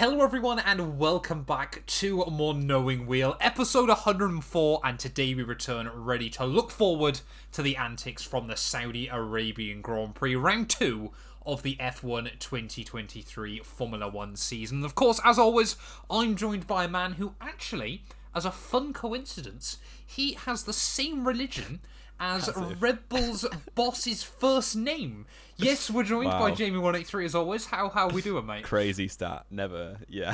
Hello everyone and welcome back to More Knowing Wheel, episode 104, and today we return ready to look forward to the antics from the Saudi Arabian Grand Prix, round 2 of the F1 2023 Formula 1 season. Of course, as always, I'm joined by a man who actually, as a fun coincidence, he has the same religion as Red Bull's boss's first name. Yes, we're joined by Jamie183 as always. How are we doing, mate? Crazy stat. Never. Yeah.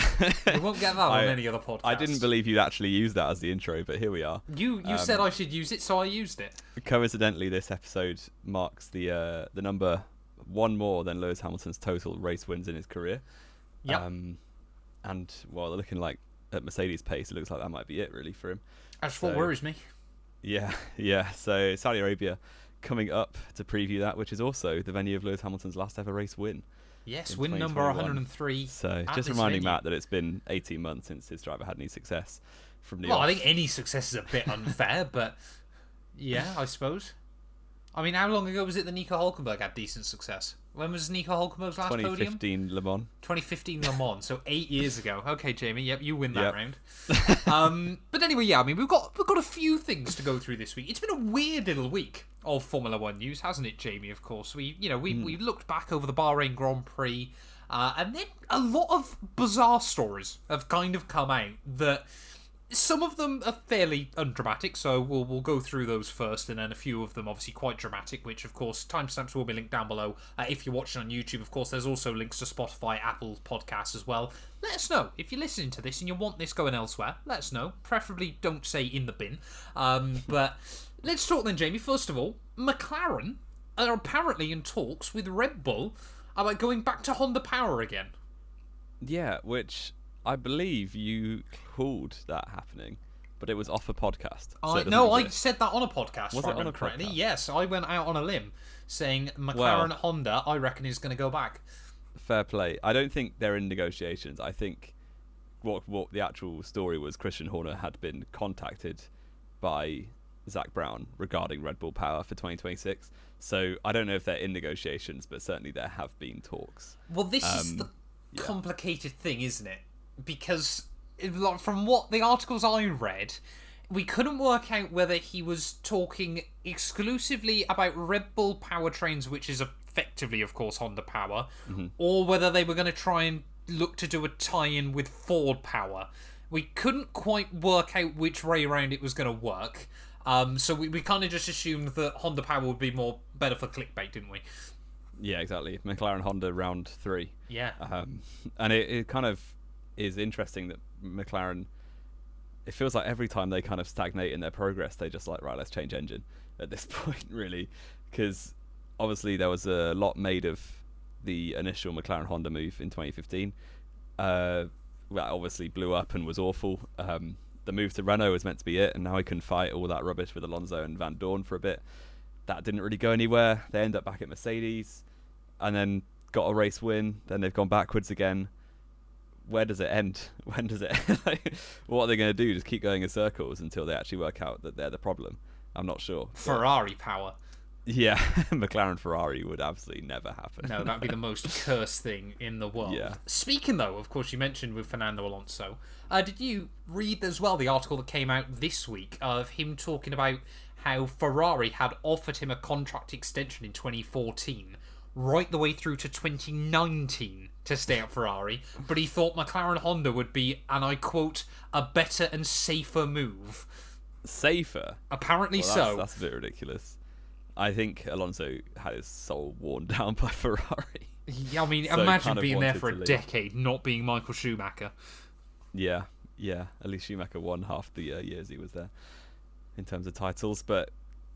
We won't get that on any other podcast. I didn't believe you'd actually use that as the intro, but here we are. You said I should use it, so I used it. Coincidentally, this episode marks the number one more than Lewis Hamilton's total race wins in his career. Yep. And while they're looking like at Mercedes pace, it looks like that might be it really for him. That's what worries me. Yeah. So Saudi Arabia coming up to preview that, which is also the venue of Lewis Hamilton's last ever race win. Yes, win number 103. So just reminding Matt that it's been 18 months since his driver had any success from the off. I think any success is a bit unfair, but yeah, I suppose. I mean, how long ago was it that Nico Hülkenberg had decent success? When was Nico Hülkenberg's last podium? 2015 Le Mans. 2015 Le Mans, so 8 years ago. Okay, Jamie, yep, you win that round. But anyway, yeah, I mean, we've got a few things to go through this week. It's been a weird little week of Formula 1 news, hasn't it, Jamie? Of course, we looked back over the Bahrain Grand Prix, and then a lot of bizarre stories have kind of come out that. Some of them are fairly undramatic, so we'll go through those first, and then a few of them obviously quite dramatic, which of course timestamps will be linked down below. If you're watching on YouTube, of course, there's also links to Spotify, Apple Podcasts as well. Let us know if you're listening to this and you want this going elsewhere. Let us know. Preferably don't say in the bin. But let's talk then, Jamie. First of all, McLaren are apparently in talks with Red Bull about going back to Honda Power again. Yeah, which I believe you called that happening, but it was off a podcast. So I said that on a podcast. Was it on a correctly? Podcast? Yes, I went out on a limb saying McLaren Honda, I reckon, is going to go back. Fair play. I don't think they're in negotiations. I think what the actual story was, Christian Horner had been contacted by Zach Brown regarding Red Bull Power for 2026. So I don't know if they're in negotiations, but certainly there have been talks. Well, this is the complicated thing, isn't it? Because from what the articles I read, we couldn't work out whether he was talking exclusively about Red Bull powertrains, which is effectively, of course, Honda Power, or whether they were going to try and look to do a tie-in with Ford Power. We couldn't quite work out which way around it was going to work, so we kind of just assumed that Honda Power would be better for clickbait, didn't we? Yeah, exactly. McLaren Honda round 3. Yeah. And it kind of is interesting that McLaren, it feels like every time they kind of stagnate in their progress, they just like, right, let's change engine at this point, really, because obviously there was a lot made of the initial McLaren Honda move in 2015. That obviously blew up and was awful. The move to Renault was meant to be it, and now he can fight all that rubbish with Alonso and Van Dorn for a bit. That didn't really go anywhere. They end up back at Mercedes and then got a race win. Then they've gone backwards again. Where does it end? When does it end? What are they going to do? Just keep going in circles until they actually work out that they're the problem? I'm not sure. Ferrari Power. Yeah, McLaren Ferrari would absolutely never happen. No, that'd be the most cursed thing in the world. Yeah. Speaking, though, of course, you mentioned with Fernando Alonso. Did you read as well the article that came out this week of him talking about how Ferrari had offered him a contract extension in 2014, right the way through to 2019 to stay at Ferrari, but he thought McLaren Honda would be, and I quote, a better and safer move. Safer? Apparently so. That's a bit ridiculous. I think Alonso had his soul worn down by Ferrari. Yeah, I mean, so imagine being there for a decade, not being Michael Schumacher. Yeah. At least Schumacher won half the years he was there in terms of titles. But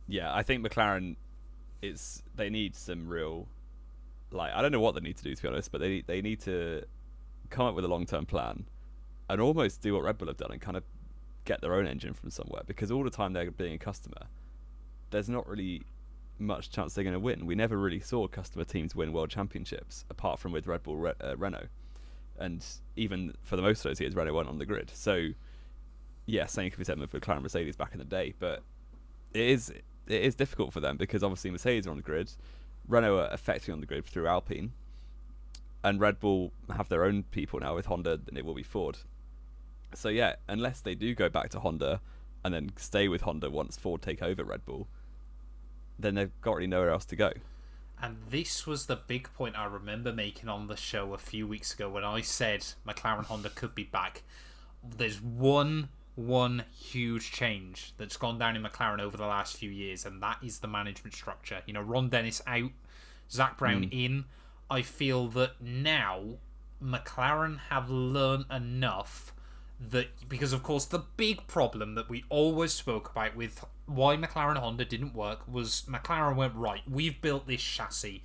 yeah, I think McLaren, they need some real, I don't know what they need to do, to be honest, but they need to come up with a long-term plan and almost do what Red Bull have done and kind of get their own engine from somewhere, because all the time they're being a customer, there's not really much chance they're going to win. We never really saw customer teams win world championships apart from with Red Bull Renault, and even for the most of those years Renault weren't on the grid. So yeah, same could be said with McLaren Mercedes back in the day, but it is difficult for them because obviously Mercedes are on the grid, Renault are effectively on the grid through Alpine, and Red Bull have their own people now with Honda than it will be Ford. So yeah, unless they do go back to Honda and then stay with Honda once Ford take over Red Bull, then they've got really nowhere else to go. And this was the big point I remember making on the show a few weeks ago when I said McLaren Honda could be back. There's one huge change that's gone down in McLaren over the last few years, and that is the management structure. You know, Ron Dennis out, Zach Brown in. I feel that now McLaren have learned enough that, because of course the big problem that we always spoke about with why McLaren Honda didn't work was McLaren went, right, we've built this chassis.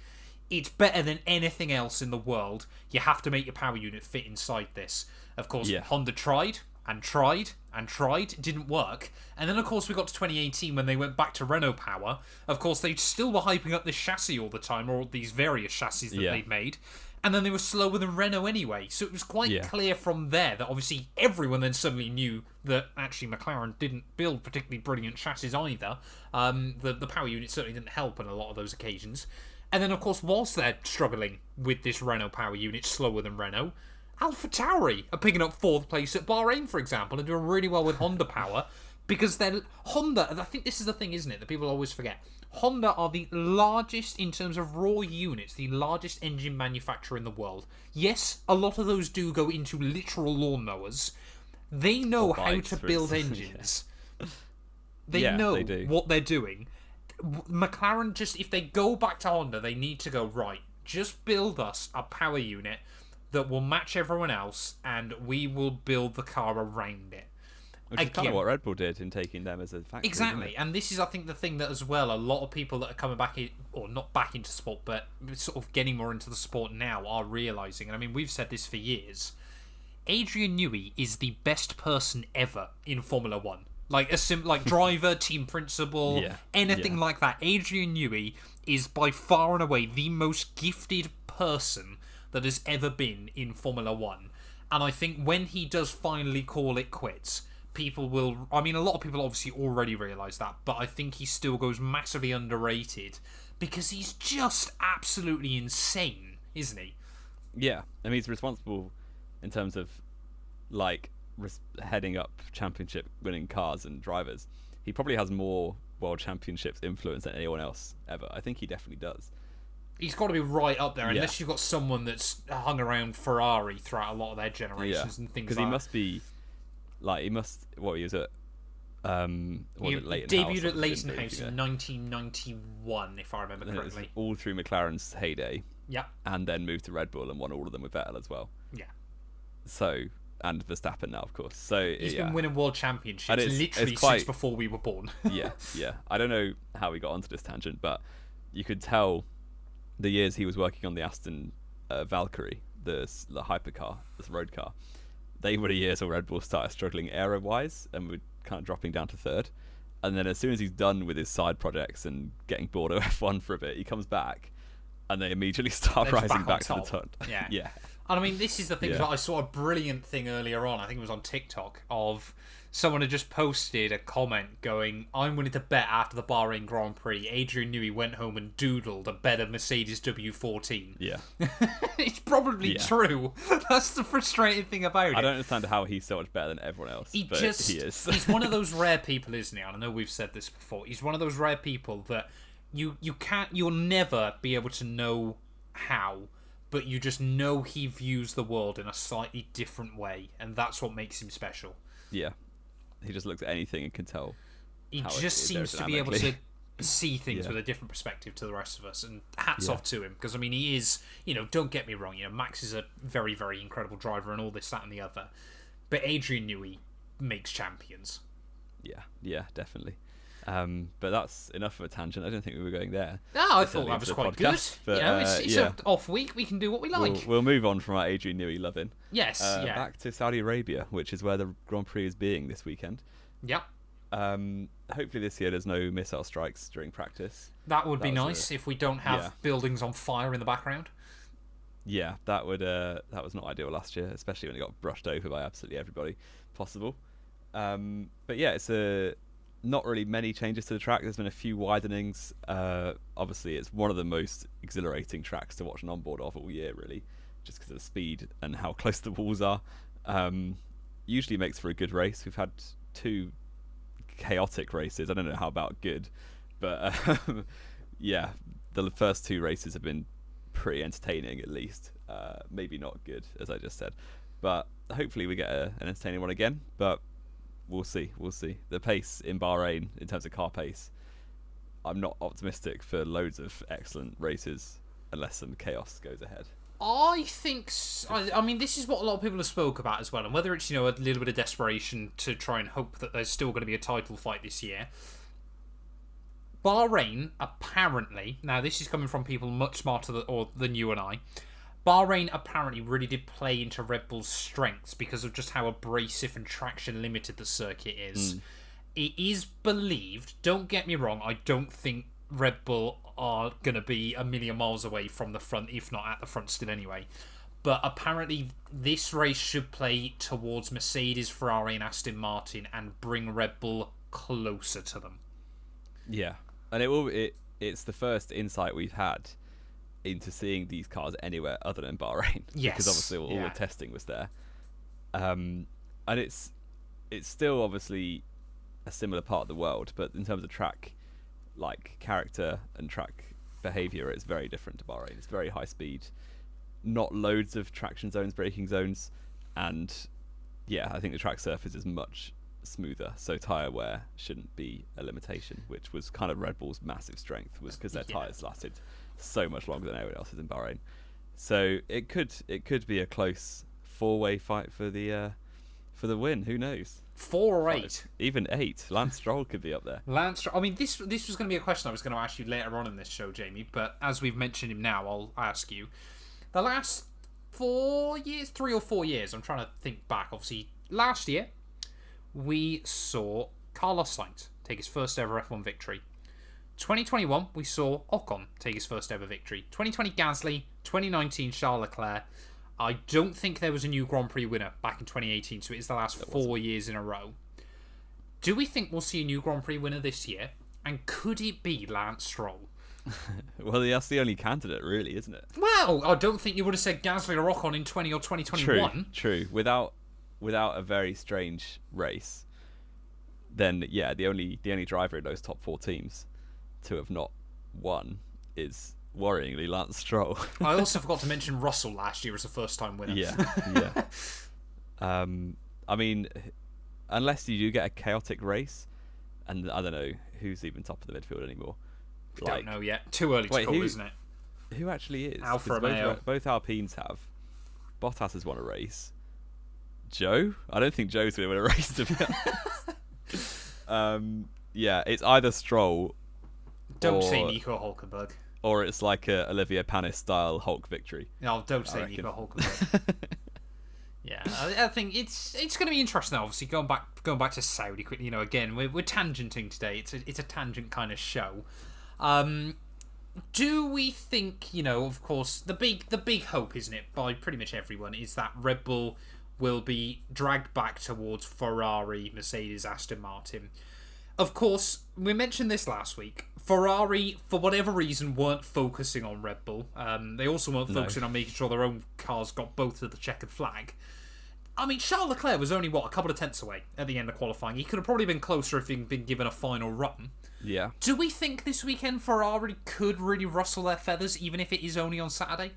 It's better than anything else in the world. You have to make your power unit fit inside this. Of course, Honda tried and tried and tried. It didn't work. And then, of course, we got to 2018 when they went back to Renault Power. Of course, they still were hyping up this chassis all the time, or these various chassis that they'd made. And then they were slower than Renault anyway. So it was quite clear from there that obviously everyone then suddenly knew that actually McLaren didn't build particularly brilliant chassis either. The power unit certainly didn't help on a lot of those occasions. And then, of course, whilst they're struggling with this Renault power unit slower than Renault, AlphaTauri are picking up 4th place at Bahrain, for example, and doing really well with Honda power because they're Honda. I think this is the thing, isn't it, that people always forget. Honda are the largest, in terms of raw units, the largest engine manufacturer in the world. Yes, a lot of those do go into literal lawnmowers. They know how to build engines. They know what they're doing. McLaren, just if they go back to Honda, they need to go, right, just build us a power unit that will match everyone else, and we will build the car around it. Which is kind of what Red Bull did in taking them as a factory. Exactly, and this is, I think, the thing that as well, a lot of people that are coming back, or not back into sport, but sort of getting more into the sport now are realising, and I mean, we've said this for years, Adrian Newey is the best person ever in Formula 1. Like like driver, team principal, anything like that. Adrian Newey is by far and away the most gifted person that has ever been in Formula 1. And I think when he does finally call it quits, people will... I mean, a lot of people obviously already realise that, but I think he still goes massively underrated because he's just absolutely insane, isn't he? Yeah, I mean, he's responsible in terms of, like, heading up championship-winning cars and drivers. He probably has more World Championships influence than anyone else ever. I think he definitely does. He's got to be right up there, unless you've got someone that's hung around Ferrari throughout a lot of their generations and things like that. Because he must be, like, he was at, debuted at Leighton House in 1991, if I remember correctly. It was all through McLaren's heyday. Yeah. And then moved to Red Bull and won all of them with Vettel as well. Yeah. So, and Verstappen now, of course. So he's been winning world championships literally since before we were born. yeah. I don't know how we got onto this tangent, but you could tell the years he was working on the Aston Valkyrie, the hypercar, this road car, they were the years where Red Bull started struggling aero-wise and were kind of dropping down to 3rd. And then as soon as he's done with his side projects and getting bored of F1 for a bit, he comes back and they immediately start rising back to the top. Yeah. And I mean, this is the thing. I saw a brilliant thing earlier on. I think it was on TikTok of someone had just posted a comment going, "I'm willing to bet after the Bahrain Grand Prix, Adrian Newey went home and doodled a better Mercedes W14." Yeah, it's probably true. That's the frustrating thing about it. I don't understand how he's so much better than everyone else. He is. He's one of those rare people, isn't he? And I know we've said this before. He's one of those rare people that you'll never be able to know how. But you just know he views the world in a slightly different way, and that's what makes him special. Yeah. He just looks at anything and can tell. He just seems to be able to see things with a different perspective to the rest of us, and hats off to him, because, I mean, he is, don't get me wrong, Max is a very, very incredible driver and all this, that, and the other. But Adrian Newey makes champions. Yeah, definitely. But that's enough of a tangent. I don't think we were going there. No, I thought that was quite podcast, good. But, it's an off week. We can do what we like. We'll move on from our Adrian Newey loving. Yes, back to Saudi Arabia, which is where the Grand Prix is being this weekend. Yep. Hopefully this year there's no missile strikes during practice. That would be nice if we don't have buildings on fire in the background. Yeah, that was not ideal last year, especially when it got brushed over by absolutely everybody possible. But yeah, it's not really many changes to the track. There's been a few widenings. Obviously, it's one of the most exhilarating tracks to watch an onboard of all year, really. just because of the speed and how close the walls are. Usually makes for a good race. We've had 2 chaotic races. I don't know how about good, but yeah, the first 2 races have been pretty entertaining, at least. Maybe not good, as I just said, but hopefully we get an entertaining one again. But we'll see. The pace in Bahrain, in terms of car pace, I'm not optimistic for loads of excellent races unless some chaos goes ahead. I think, I mean, this is what a lot of people have spoke about as well, and whether it's, a little bit of desperation to try and hope that there's still going to be a title fight this year. Bahrain, apparently, now this is coming from people much smarter than you and I, Bahrain apparently really did play into Red Bull's strengths because of just how abrasive and traction limited the circuit is. It is believed, don't get me wrong, I don't think Red Bull are going to be a million miles away from the front, if not at the front still anyway. But apparently this race should play towards Mercedes, Ferrari and Aston Martin and bring Red Bull closer to them. Yeah, and it's the first insight we've had into seeing these cars anywhere other than Bahrain. Yes. Because obviously all the testing was there. And it's still obviously a similar part of the world, but in terms of track character and track behavior, it's very different to Bahrain. It's very high speed, not loads of traction zones, braking zones, and I think the track surface is much smoother, so tyre wear shouldn't be a limitation, which was kind of Red Bull's massive strength, was because their tyres lasted so much longer than everyone else's in Bahrain. So it could be a close 4-way fight for the win. Who knows? 4 or 8, even 8. Lance Stroll could be up there. I mean, this was going to be a question I was going to ask you later on in this show, Jamie. But as we've mentioned him now, I'll ask you. The last 4 years, 3 or 4 years, I'm trying to think back. Obviously, last year we saw Carlos Sainz take his first ever F1 victory. 2021 we saw Ocon take his first ever victory. 2020 Gasly. 2019 Charles Leclerc. I don't think there was a new Grand Prix winner back in 2018, so it is the last 4 years in a row. Do we think we'll see a new Grand Prix winner this year? And could it be Lance Stroll? Well, that's the only candidate, really, isn't it? Well, I don't think you would have said Gasly or Ocon in 20 or 2021. True. Without a very strange race, then the only driver in those top 4 teams to have not won is worryingly Lance Stroll. I also forgot to mention Russell last year as a first-time winner. Yeah. I mean, unless you do get a chaotic race, and I don't know who's even top of the midfield anymore. Don't know yet. Too early to call, isn't it? Who actually is? Alfa Romeo. Both Alpines have. Bottas has won a race. Joe? I don't think Joe's going to win a race, to be honest. It's either Stroll. Don't say Nico Hulkenberg. Or it's like a Olivier Panis style Hulk victory. No, don't say Nico Hulkenberg. Yeah, I think it's going to be interesting. Obviously, going back to Saudi quickly. Again, we're tangenting today. It's a tangent kind of show. Do we think? Of course, the big hope, isn't it, by pretty much everyone, is that Red Bull will be dragged back towards Ferrari, Mercedes, Aston Martin. Of course, we mentioned this last week. Ferrari, for whatever reason, weren't focusing on Red Bull. They also weren't focusing on making sure their own cars got both of the checkered flag. I mean, Charles Leclerc was only, a couple of tenths away at the end of qualifying. He could have probably been closer if he'd been given a final run. Yeah. Do we think this weekend Ferrari could really rustle their feathers, even if it is only on Saturday?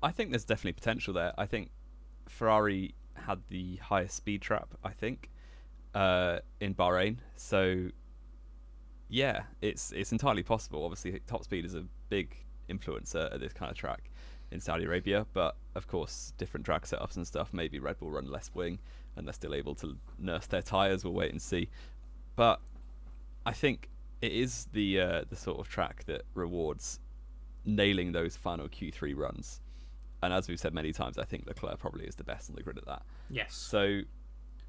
I think there's definitely potential there. I think Ferrari had the highest speed trap, I think, in Bahrain. So, yeah, it's entirely possible. Obviously, top speed is a big influencer at this kind of track in Saudi Arabia, but of course, different track setups and stuff. Maybe Red Bull run less wing, and they're still able to nurse their tyres. We'll wait and see. But I think it is the sort of track that rewards nailing those final Q3 runs. And as we've said many times, I think Leclerc probably is the best on the grid at that. Yes. So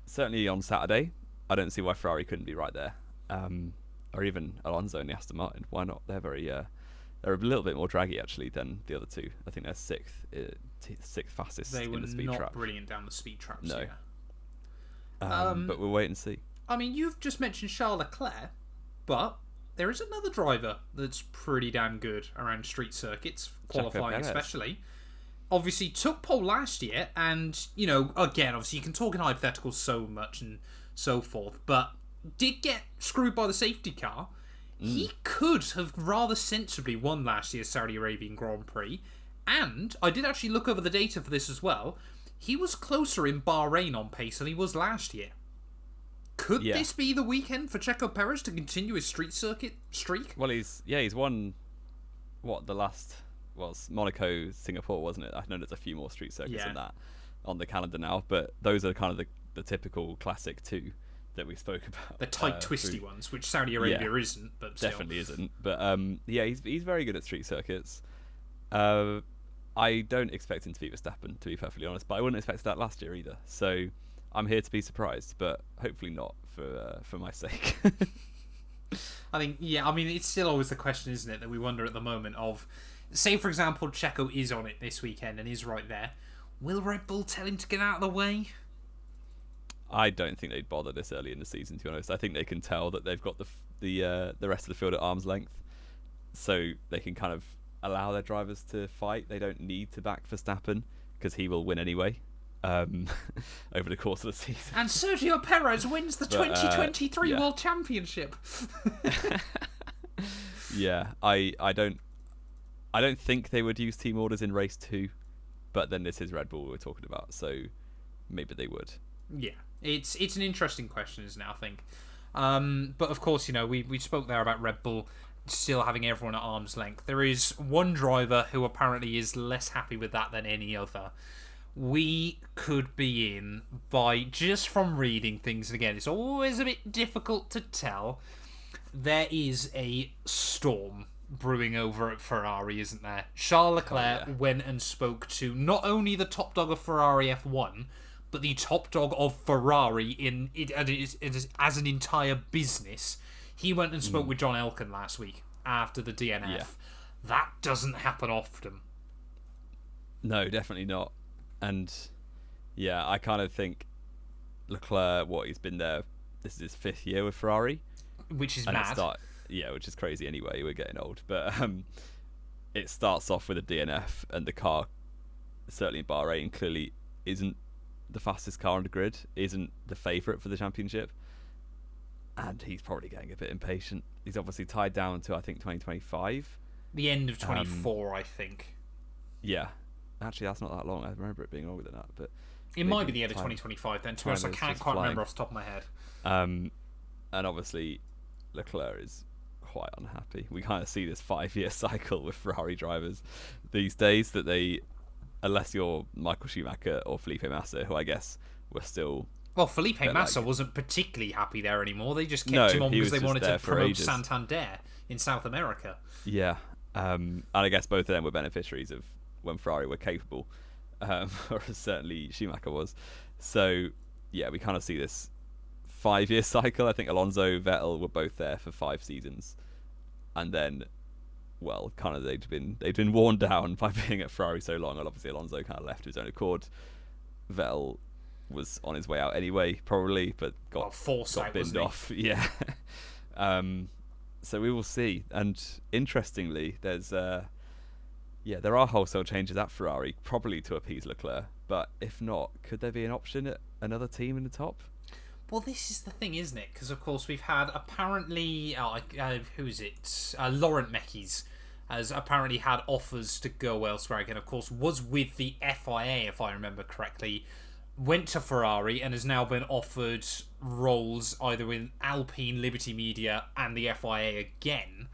certainly on Saturday, I don't see why Ferrari couldn't be right there, or even Alonso and the Aston Martin. Why not? They're they're a little bit more draggy actually than the other two. I think they're sixth fastest in the speed trap. They were not brilliant down the speed traps. No. Yeah. But we'll wait and see. I mean, you've just mentioned Charles Leclerc, but there is another driver that's pretty damn good around street circuits, qualifying especially. obviously took pole last year, and, you know, again, obviously you can talk in hypotheticals so much and so forth, but did get screwed by the safety car. He could have rather sensibly won last year's Saudi Arabian Grand Prix, and I did actually look over the data for this as well. He was closer in Bahrain on pace than he was last year. Could this be the weekend for Checo Perez to continue his street circuit streak? Well, he's won, the last was Monaco, Singapore, wasn't it? I know there's a few more street circuits than that on the calendar now, but those are kind of the typical classic two that we spoke about. The tight, twisty ones, which Saudi Arabia isn't, but still. Definitely isn't. But he's very good at street circuits. I don't expect him to beat Verstappen, to be perfectly honest, but I wouldn't expect that last year either. So I'm here to be surprised, but hopefully not for my sake. I think, I mean, it's still always the question, isn't it, that we wonder at the moment of, say, for example, Checo is on it this weekend and is right there. Will Red Bull tell him to get out of the way? I don't think they'd bother this early in the season, to be honest. I think they can tell that they've got the rest of the field at arm's length, so they can kind of allow their drivers to fight. They don't need to back Verstappen because he will win anyway over the course of the season. And Sergio Perez wins the 2023 World Championship. I don't think they would use team orders in race 2, but then this is Red Bull we're talking about, so maybe they would. Yeah, it's an interesting question, isn't it, I think. But of course, you know, we spoke there about Red Bull still having everyone at arm's length. There is one driver who apparently is less happy with that than any other. We could be in, by just from reading things, and again, it's always a bit difficult to tell, there is a storm brewing over at Ferrari, isn't there? Charles Leclerc went and spoke to not only the top dog of Ferrari F1, but the top dog of Ferrari as an entire business. He went and spoke with John Elkann last week after the DNF. Yeah. That doesn't happen often. No, definitely not. And I kind of think Leclerc, he's been there, this is his 5th year with Ferrari. Which is mad. Which is crazy anyway, we're getting old. But it starts off with a DNF, and the car, certainly in Bahrain, clearly isn't the fastest car on the grid, isn't the favourite for the championship. And he's probably getting a bit impatient. He's obviously tied down to, I think, 2025. The end of 24, I think. Yeah. Actually, that's not that long. I remember it being longer than that. But it might be the end of 2025 then. To be honest, I can't quite remember off the top of my head. And obviously, Leclerc is quite unhappy. We kind of see this 5-year cycle with Ferrari drivers these days that they, unless you're Michael Schumacher or Felipe Massa, who I guess were still... Well, Felipe Massa wasn't particularly happy there anymore. They just kept him on because they wanted to promote Santander in South America. Yeah. And I guess both of them were beneficiaries of when Ferrari were capable, or certainly Schumacher was. So, we kind of see this 5-year cycle. I think Alonso, Vettel were both there for 5 seasons. And then, kind of they'd been worn down by being at Ferrari so long. And obviously Alonso kind of left of his own accord. Vettel was on his way out anyway, probably, but got binned off. Yeah. So we will see. And interestingly, there's there are wholesale changes at Ferrari, probably to appease Leclerc. But if not, could there be an option at another team in the top? Well, this is the thing, isn't it? Because of course we've had apparently, who's it? Laurent Mekies has apparently had offers to go elsewhere again. Of course, was with the FIA, if I remember correctly. Went to Ferrari and has now been offered roles either in Alpine, Liberty Media, and the FIA again.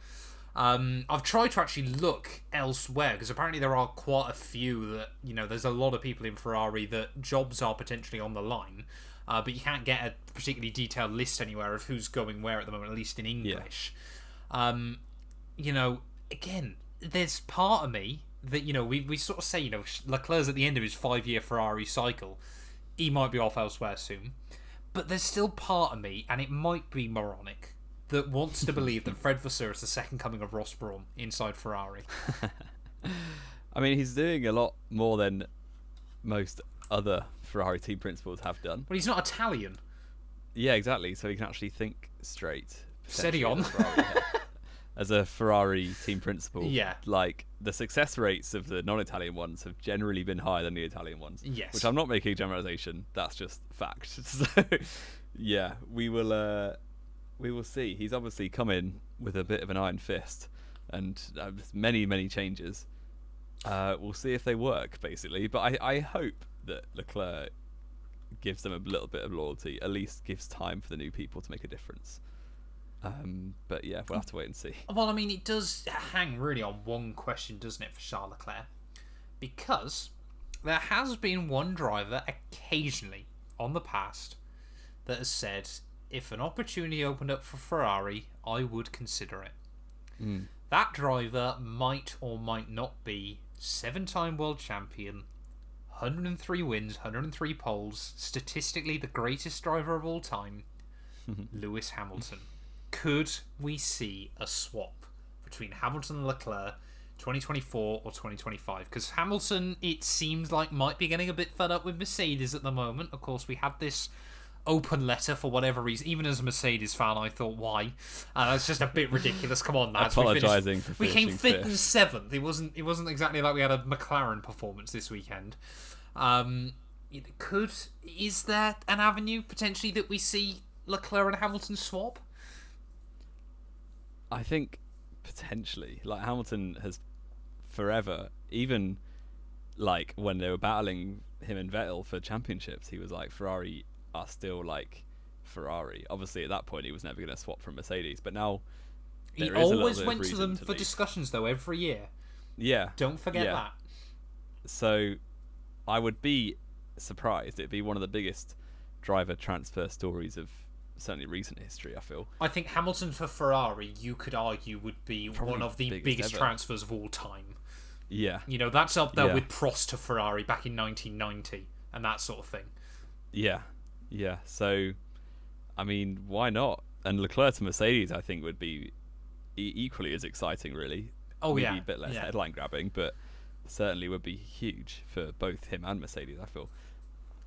I've tried to actually look elsewhere because apparently there are quite a few that, there's a lot of people in Ferrari that jobs are potentially on the line, but you can't get a particularly detailed list anywhere of who's going where at the moment, at least in English. Again, there's part of me that, we sort of say, Leclerc's at the end of his 5-year Ferrari cycle. He might be off elsewhere soon. But there's still part of me, and it might be moronic, that wants to believe that Fred Vasseur is the second coming of Ross Brawn inside Ferrari. I mean, he's doing a lot more than most other Ferrari team principals have done. Well, he's not Italian. Yeah, exactly. So he can actually think straight. Steady on. as a Ferrari team principal, Yeah. like the success rates of the non-Italian ones have generally been higher than the Italian ones. Yes. Which I'm not making a generalization. That's just fact. So, yeah, we will see. He's obviously come in with a bit of an iron fist and many changes. We'll see if they work, basically. But I hope that Leclerc gives them a little bit of loyalty, at least gives time for the new people to make a difference. But yeah, we'll have to wait and see. Well, I mean, it does hang really on one question, doesn't it, for Charles Leclerc? Because there has been one driver occasionally on the past that has said, if an opportunity opened up for Ferrari, I would consider it. That driver might or might not be 7-time world champion, 103 wins, 103 poles, statistically the greatest driver of all time, Lewis Hamilton. Could we see a swap between Hamilton and Leclerc 2024 or 2025? Because Hamilton, it seems like, might be getting a bit fed up with Mercedes at the moment. Of course, we had this open letter for whatever reason. Even as a Mercedes fan, I thought, why? And it's just a bit ridiculous. Come on, lads. Apologising for we came finishing fifth and seventh. It wasn't exactly like we had a McLaren performance this weekend. Is there an avenue potentially that we see Leclerc and Hamilton swap? I think potentially, like, Hamilton has forever, even like when they were battling him and Vettel for championships, he was like, Ferrari are still like Ferrari. Obviously, at that point, he was never going to swap from Mercedes, but now he always went to them for discussions, though, every year. Yeah, don't forget that. So, I would be surprised. It'd be one of the biggest driver transfer stories of certainly recent history, I feel. I think Hamilton for Ferrari, you could argue, would be probably one of the biggest transfers of all time. Yeah. You know, that's up there with Prost to Ferrari back in 1990 and that sort of thing. Yeah. Yeah. So, I mean, why not? And Leclerc to Mercedes, I think, would be equally as exciting, really. Oh, maybe a bit less headline grabbing, but certainly would be huge for both him and Mercedes, I feel.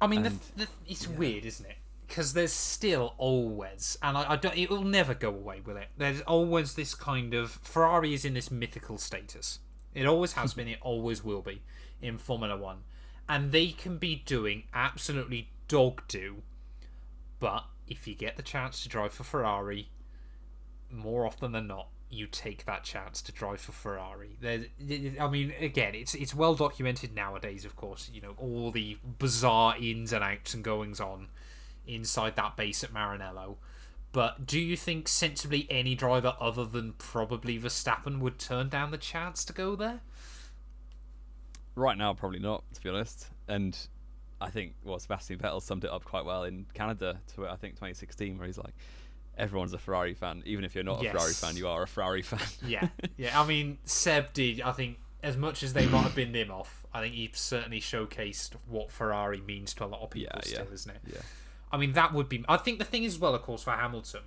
I mean, it's weird, isn't it? Because there's still always, and I don't, it will never go away, will it? There's always this kind of, Ferrari is in this mythical status. It always has been, it always will be in Formula 1. And they can be doing absolutely dog-do, but if you get the chance to drive for Ferrari, more often than not, you take that chance to drive for Ferrari. I mean, again, it's well documented nowadays, of course, you know, all the bizarre ins and outs and goings on inside that base at Maranello. But do you think sensibly any driver other than probably Verstappen would turn down the chance to go there? Right now, probably not, to be honest. And I think, Sebastian Vettel summed it up quite well in Canada to, I think, 2016, where he's like, everyone's a Ferrari fan. Even if you're not a Ferrari fan, you are a Ferrari fan. Yeah. I mean, Seb did, I think, as much as they might have been him off, I think he certainly showcased what Ferrari means to a lot of people still, isn't it? Yeah. I mean, that would be... I think the thing is, well, of course, for Hamilton,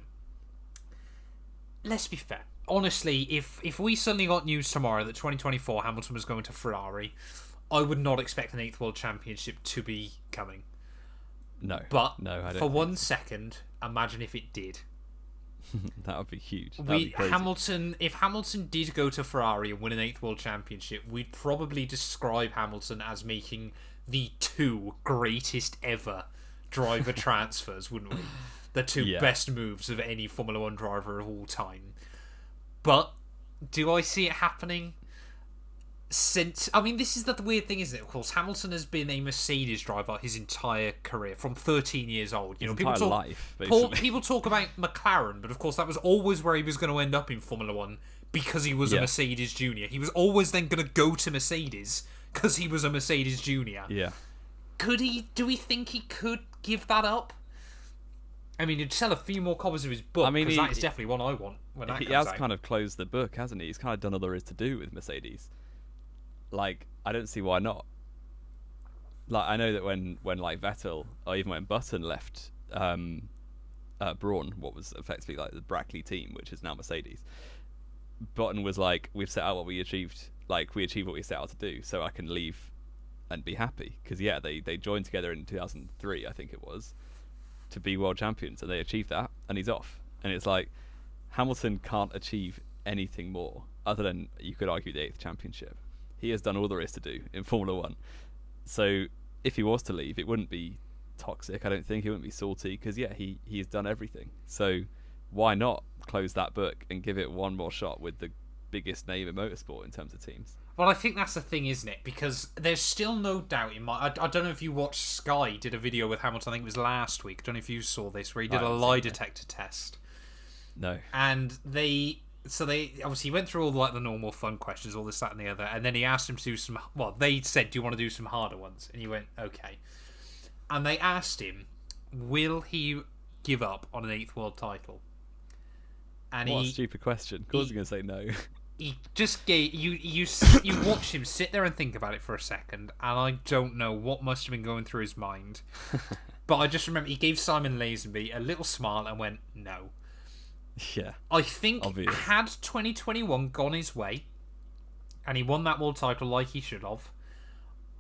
let's be fair. Honestly, if we suddenly got news tomorrow that 2024 Hamilton was going to Ferrari, I would not expect an 8th World Championship to be coming. No. But I don't for 1 second, imagine if it did. That would be huge. Be crazy. If Hamilton did go to Ferrari and win an 8th World Championship, we'd probably describe Hamilton as making the 2 greatest ever driver transfers, wouldn't we? The 2 best moves of any Formula 1 driver of all time. But do I see it happening? I mean, this is the weird thing, isn't it? Of course, Hamilton has been a Mercedes driver his entire career, from 13 years old. You know, people talk about McLaren, but of course that was always where he was going to end up in Formula 1 because he was a Mercedes junior. He was always then going to go to Mercedes because he was a Mercedes junior. Yeah. Do we think he could give that up? I mean, he'd sell a few more copies of his book, because that is definitely one I want when that comes out. He has kind of closed the book, hasn't he? He's kind of done all there is to do with Mercedes. Like, I don't see why not. Like, I know that when like Vettel, or even when Button left Brawn, what was effectively like the Brackley team, which is now Mercedes, Button was like, we've set out what we achieved. Like, we achieved what we set out to do, so I can leave and be happy. Because they joined together in 2003, I think it was, to be world champions, and they achieved that, and he's off. And it's like, Hamilton can't achieve anything more, other than, you could argue, the 8th championship. He has done all there is to do in Formula 1. So if he was to leave, it wouldn't be toxic, I don't think. He wouldn't be salty, because, he's done everything. So why not close that book and give it one more shot with the biggest name in motorsport in terms of teams? Well, I think that's the thing, isn't it? Because there's still no doubt in my... I don't know if you watched Sky did a video with Hamilton, I think it was last week. I don't know if you saw this, where he did a lie detector test. No. And they obviously went through all like the normal fun questions, all this, that, and the other, and then he asked him to do some... Well, they said, do you want to do some harder ones? And he went, okay. And they asked him, will he give up on an 8th world title? And what a stupid question. Of course he's going to say no. He just gave... You watch him sit there and think about it for a second, and I don't know what must have been going through his mind. But I just remember he gave Simon Lazenby a little smile and went, no. Yeah. I think obvious. Had 2021 gone his way, and he won that world title like he should have,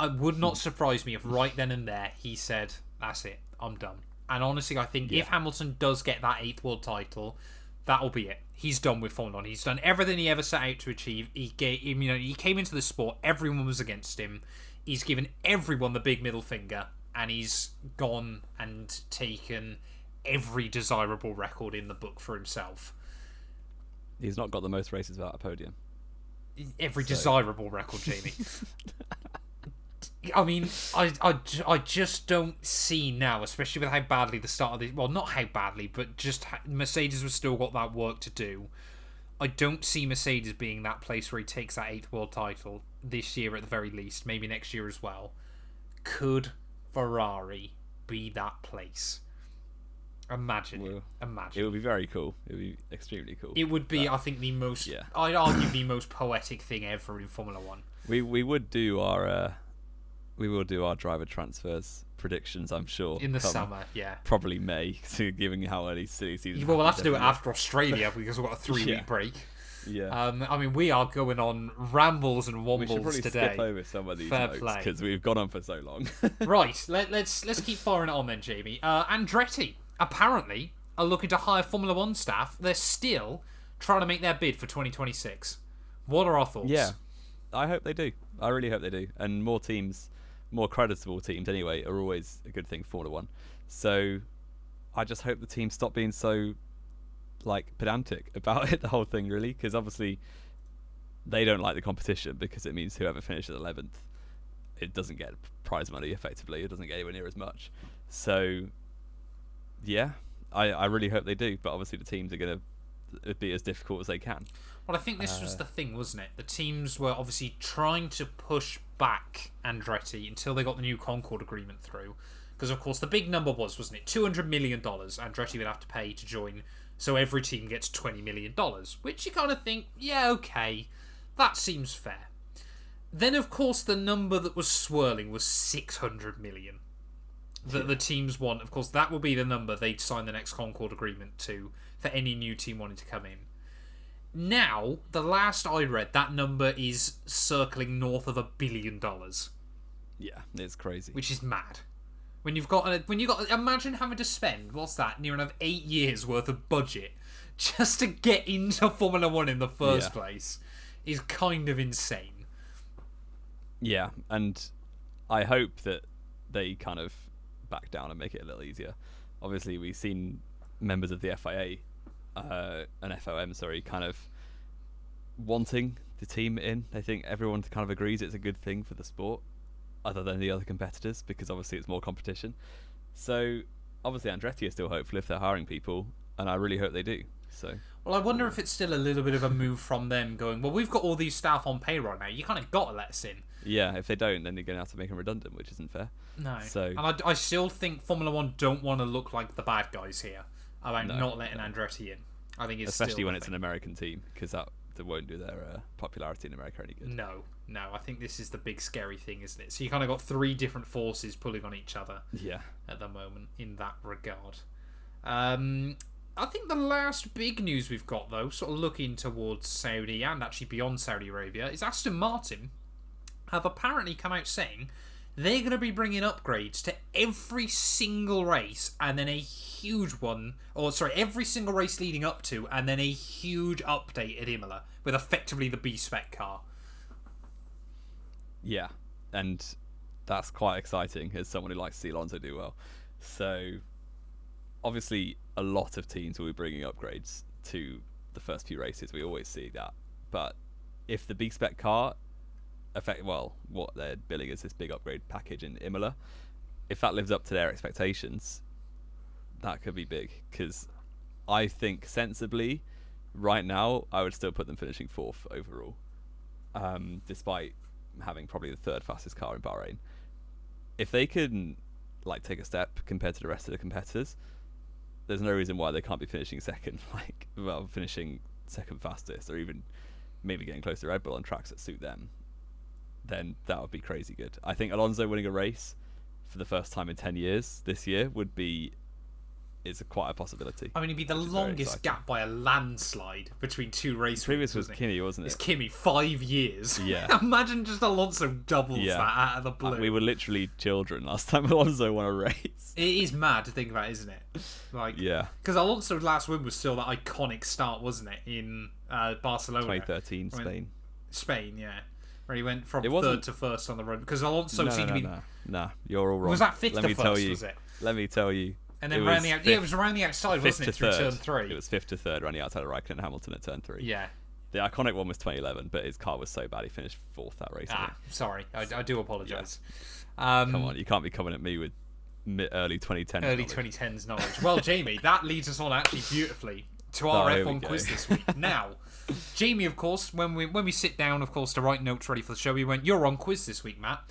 it would not surprise me if right then and there he said, that's it, I'm done. And honestly, I think if Hamilton does get that 8th world title, that'll be it. He's done with Formula 1. He's done everything he ever set out to achieve. He came into the sport, everyone was against him. He's given everyone the big middle finger, and he's gone and taken every desirable record in the book for himself. He's not got the most races without a podium. Every desirable record, Jamie. I mean, I just don't see now, especially with how badly the start of the... Well, not how badly, but just Mercedes has still got that work to do. I don't see Mercedes being that place where he takes that 8th world title this year at the very least, maybe next year as well. Could Ferrari be that place? Imagine it. Imagine. It would be very cool. It would be extremely cool. It would be, I think, the most... Yeah. I'd argue the most poetic thing ever in Formula 1. We would do our... we will do our driver transfers predictions, I'm sure. In the summer, yeah. Probably May, given how early silly season. Well, we'll have to do it after Australia because we've got a 3-week break. Yeah. I mean, we are going on rambles and wombles today. We should probably skip over some of these notes because we've gone on for so long. Right, let's keep firing it on then, Jamie. Andretti, apparently, are looking to hire Formula 1 staff. They're still trying to make their bid for 2026. What are our thoughts? Yeah, I hope they do. I really hope they do. And more teams... more creditable teams anyway are always a good thing for Formula 1. So I just hope the teams stop being so pedantic about it, the whole thing, really, because obviously they don't like the competition because it means whoever finishes 11th, it doesn't get prize money effectively. It doesn't get anywhere near as much. So yeah, I really hope they do, but obviously the teams are going to be as difficult as they can. Well, I think this was the thing, wasn't it? The teams were obviously trying to push back Andretti until they got the new Concord agreement through. Because, of course, the big number wasn't it? $200 million Andretti would have to pay to join, so every team gets $20 million. Which you kind of think, yeah, okay, that seems fair. Then, of course, the number that was swirling was $600 million. That the teams want. Of course, that will be the number they'd sign the next Concord agreement to for any new team wanting to come in. Now, the last I read, that number is circling north of $1 billion. Yeah, it's crazy. Which is mad. When you've got imagine having to spend, what's that, near enough 8 years worth of budget just to get into Formula 1 in the first place is kind of insane. Yeah, and I hope that they kind of back down and make it a little easier. Obviously, we've seen members of the FIA an FOM, kind of wanting the team in. I think everyone kind of agrees it's a good thing for the sport, other than the other competitors, because obviously it's more competition. So obviously Andretti are still hopeful if they're hiring people, and I really hope they do. So, well, I wonder if it's still a little bit of a move from them going, well, we've got all these staff on payroll now, you kind of got to let us in. Yeah, if they don't, then they're going to have to make them redundant, which isn't fair. No. So, and I still think Formula 1 don't want to look like the bad guys here about not letting Andretti in. I think it's especially when it's an American team, because that won't do their popularity in America any good. No, I think this is the big scary thing, isn't it? So you kind of got three different forces pulling on each other. Yeah. At the moment, in that regard. I think the last big news we've got, though, sort of looking towards Saudi and actually beyond Saudi Arabia, is Aston Martin have apparently come out saying they're going to be bringing upgrades to every single race, and then a huge one, every single race leading up to, and then a huge update at Imola with effectively the B-spec car. Yeah, and that's quite exciting as someone who likes to see Alonso do well. So, obviously, a lot of teams will be bringing upgrades to the first few races. We always see that. But if the B-spec car what they're billing as this big upgrade package in Imola, if that lives up to their expectations, that could be big. Because I think sensibly, right now, I would still put them finishing 4th overall, despite having probably the 3rd fastest car in Bahrain. If they can take a step compared to the rest of the competitors, there's no reason why they can't be finishing second, finishing 2nd fastest, or even maybe getting close to Red Bull on tracks that suit them. Then that would be crazy good. I think Alonso winning a race for the first time in 10 years this year is quite a possibility. I mean, it'd be the longest gap by a landslide between 2 races. Previous was Kimi, wasn't it? It's Kimi, 5 years. Yeah. Imagine just Alonso doubles that out of the blue. We were literally children last time Alonso won a race. It is mad to think about, isn't it? Because Alonso's last win was still that iconic start, wasn't it, in Barcelona? 2013 Spain. Spain, yeah. Where he went from 3rd to 1st on the run. Because Alonso seemed to be... No, you're all wrong. Was that 5th to 1st, was it? Let me tell you. And then it was around the outside, wasn't it, through turn 3? It was 5th to 3rd, running outside of Raikkonen and Hamilton at turn 3. Yeah. The iconic one was 2011, but his car was so bad he finished 4th that race. Sorry. I do apologise. Yeah. Come on, you can't be coming at me with early 2010s Early 2010s knowledge. Well, Jamie, that leads us on actually beautifully to our F1 quiz this week. Now, Jamie, of course, when we sit down, of course, to write notes ready for the show, we went, you're on quiz this week, Matt.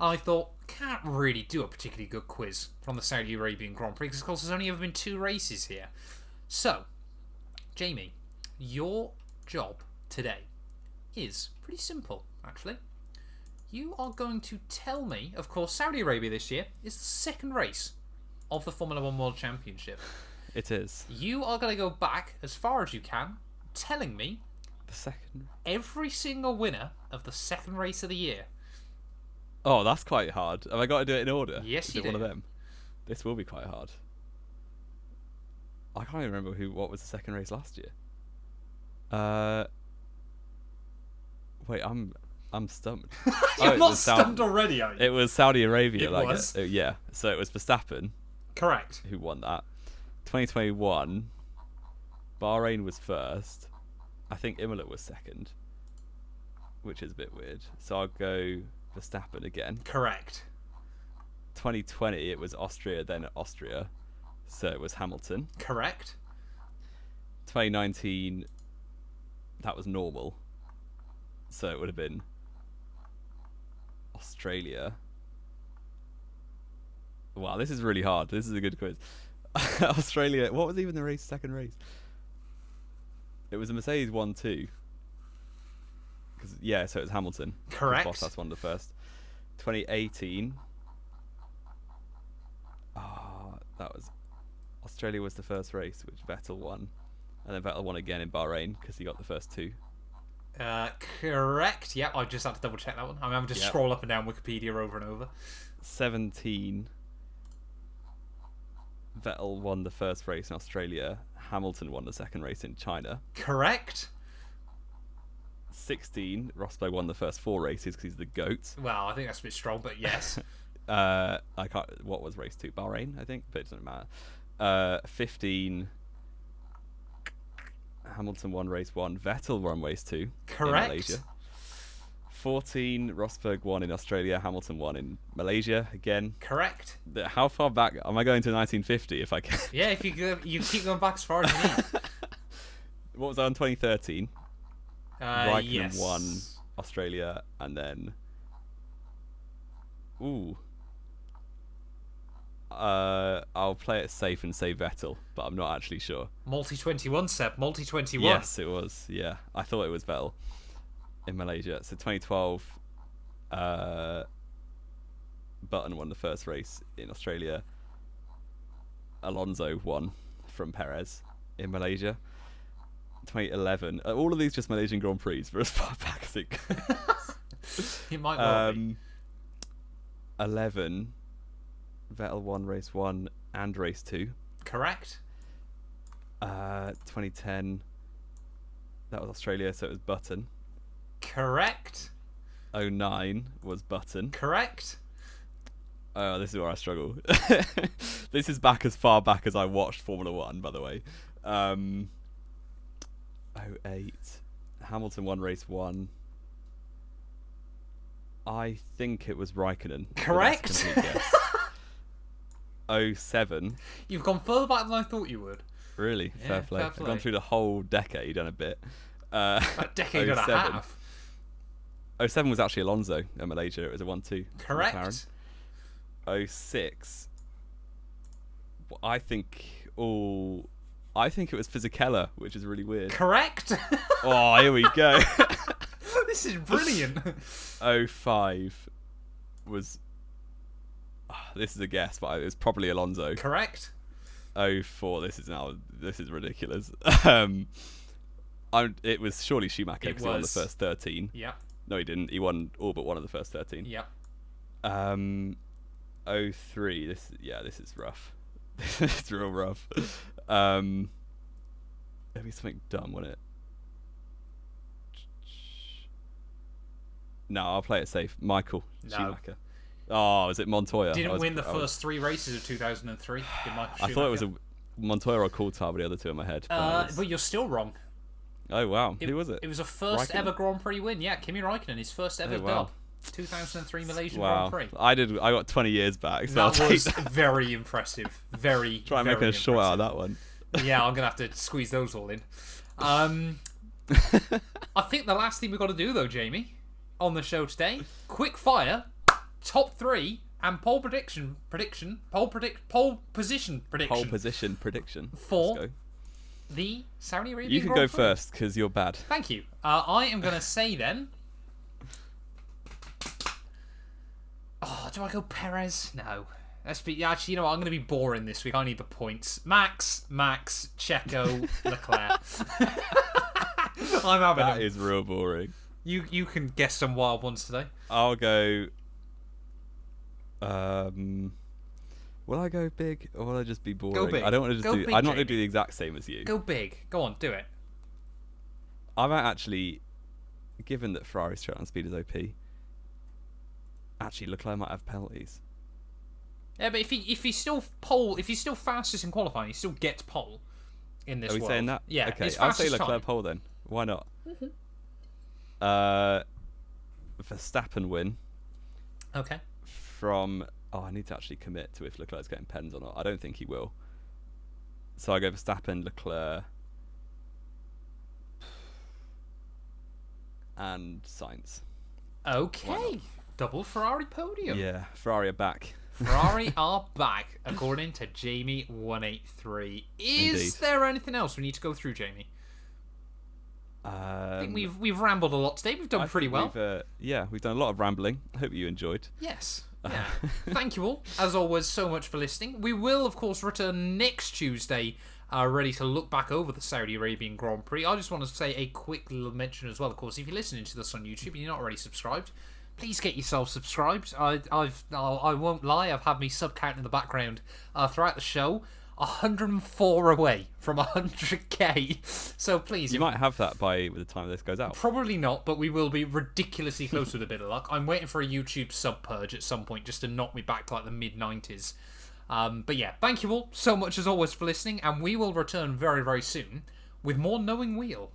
I thought, can't really do a particularly good quiz from the Saudi Arabian Grand Prix because, of course, there's only ever been 2 races here. So, Jamie, your job today is pretty simple, actually. You are going to tell me, of course, Saudi Arabia this year is the 2nd race of the Formula 1 World Championship. It is. You are going to go back as far as you can, telling me the 2nd, every single winner of the 2nd race of the year. Oh, that's quite hard. Have I got to do it in order? Yes, you do. One of them. This will be quite hard. I can't even remember what was the 2nd race last year. Wait, I'm stumped. You're not stumped already, are you? It was Saudi Arabia. It was. Yeah. So it was Verstappen. Correct. Who won that? 2021. Bahrain was 1st. I think Imola was 2nd, which is a bit weird. So I'll go Verstappen again. Correct. 2020 it was Austria, then Austria, so it was Hamilton. Correct. 2019 that was normal, so it would have been Australia. Wow, this is really hard. This is a good quiz. Australia, what was even the 2nd race? It was a Mercedes 1-2. So it was Hamilton. Correct. Bottas won the first. 2018. That was Australia was the first race, which Vettel won, and then Vettel won again in Bahrain because he got the first 2. Correct. Yep, I just had to double check that one. I'm having to scroll up and down Wikipedia over and over. 17. Vettel won the first race in Australia. Hamilton won the 2nd race in China. Correct. 16. Rosberg won the first 4 races because he's the GOAT. Well, I think that's a bit strong, but yes. I can't. What was race 2? Bahrain, I think, but it doesn't matter. 15. Hamilton won race 1. Vettel won race 2. Correct. In Malaysia. 14. Rosberg won in Australia. Hamilton won in Malaysia again. Correct. How far back am I going to 1950? If I can. Yeah, if you keep going back as far as you need. What was I on 2013? Raikkonen won Yes. Australia, and then I'll play it safe and say Vettel, but I'm not actually sure. Multi-21, Seb. Multi-21. Yes, it was. Yeah, I thought it was Vettel in Malaysia. So 2012, Button won the first race in Australia. Alonso won from Perez in Malaysia. 2011. All of these just Malaysian Grand Prix for as far back as it goes. It might well be. 11, Vettel won race 1 and race 2. Correct. 2010, that was Australia, so it was Button. Correct. 09 was Button. Correct. Oh, this is where I struggle. This is back as far back as I watched Formula 1, by the way. 08, Hamilton won race 1. I think it was Raikkonen. Correct. 07. You've gone further back than I thought you would. Really? Yeah, fair play. fair play. I've gone through the whole decade and a bit. A decade and a half. 07 was actually Alonso at Malaysia. It was a 1-2. Correct. 06. I think it was Fisichella, which is really weird. Correct. Oh, here we go. This is brilliant. 05 was... this is a guess, but it was probably Alonso. Correct. 04, this is ridiculous. It was surely Schumacher because he won the first 13. Yeah. No, he didn't. He won all but one of the first 13. Yeah. 03. This is rough. It's real rough. It'd be something dumb, wouldn't it? No, I'll play it safe. Michael Schumacher. Oh, is it Montoya? Didn't win the first 3 races of 2003. Did Michael Schumacher? I thought it was a Montoya or Coulthard, but the other two in my head. But you're still wrong. Oh wow, who was it? It was a first ever Grand Prix win. Yeah, Kimi Raikkonen, his first ever dub. 2003 Malaysian Grand Prix. I got 20 years back. So that was very impressive. Very. Try making a short out of that one. Yeah, I'm gonna have to squeeze those all in. I think the last thing we've got to do though, Jamie, on the show today, quick fire, top 3 and pole position prediction for the Saudi Arabian You can Grand go Prix. first because you're bad. Thank you. I am going to say then... Oh, do I go Perez? No. Actually, you know what? I'm going to be boring this week. I need the points. Max, Checo, Leclerc. I'm having That is real boring. You can guess some wild ones today. I'll go... will I go big or will I just be boring? Go big. I don't want to just Big, I don't want to Jamie. do the exact same as you. Go big. Go on, do it. I might actually, given that Ferrari's straight on speed is OP, actually Leclerc might have penalties. Yeah, but if he's still fastest in qualifying, he still gets pole in this Are we world. saying that? Yeah. Okay, his I'll say fastest Leclerc time. pole then. Why not? Verstappen win Okay. from... Oh, I need to actually commit to if Leclerc's getting pens or not. I don't think he will. So I go Verstappen, Leclerc, and Sainz. Okay. Double Ferrari podium. Yeah, Ferrari are back. Ferrari are back, according to Jamie183. Is Indeed. there anything else we need to go through, Jamie? I think we've rambled a lot today. We've done pretty well. We've done a lot of rambling. I hope you enjoyed. Yes. Yeah. Thank you all, as always, so much for listening. We will, of course, return next Tuesday, ready to look back over the Saudi Arabian Grand Prix. I just want to say a quick little mention as well. Of course, if you're listening to this on YouTube and you're not already subscribed, please get yourself subscribed. I won't lie, I've had me sub count in the background throughout the show. 104 away from 100k. So please, You might have that by the time this goes out. probably not, but we will be ridiculously close with a bit of luck. I'm waiting for a YouTube sub purge at some point just to knock me back to like the mid-90s. But yeah, thank you all so much as always for listening, and we will return very, very soon with more Knowing Wheel.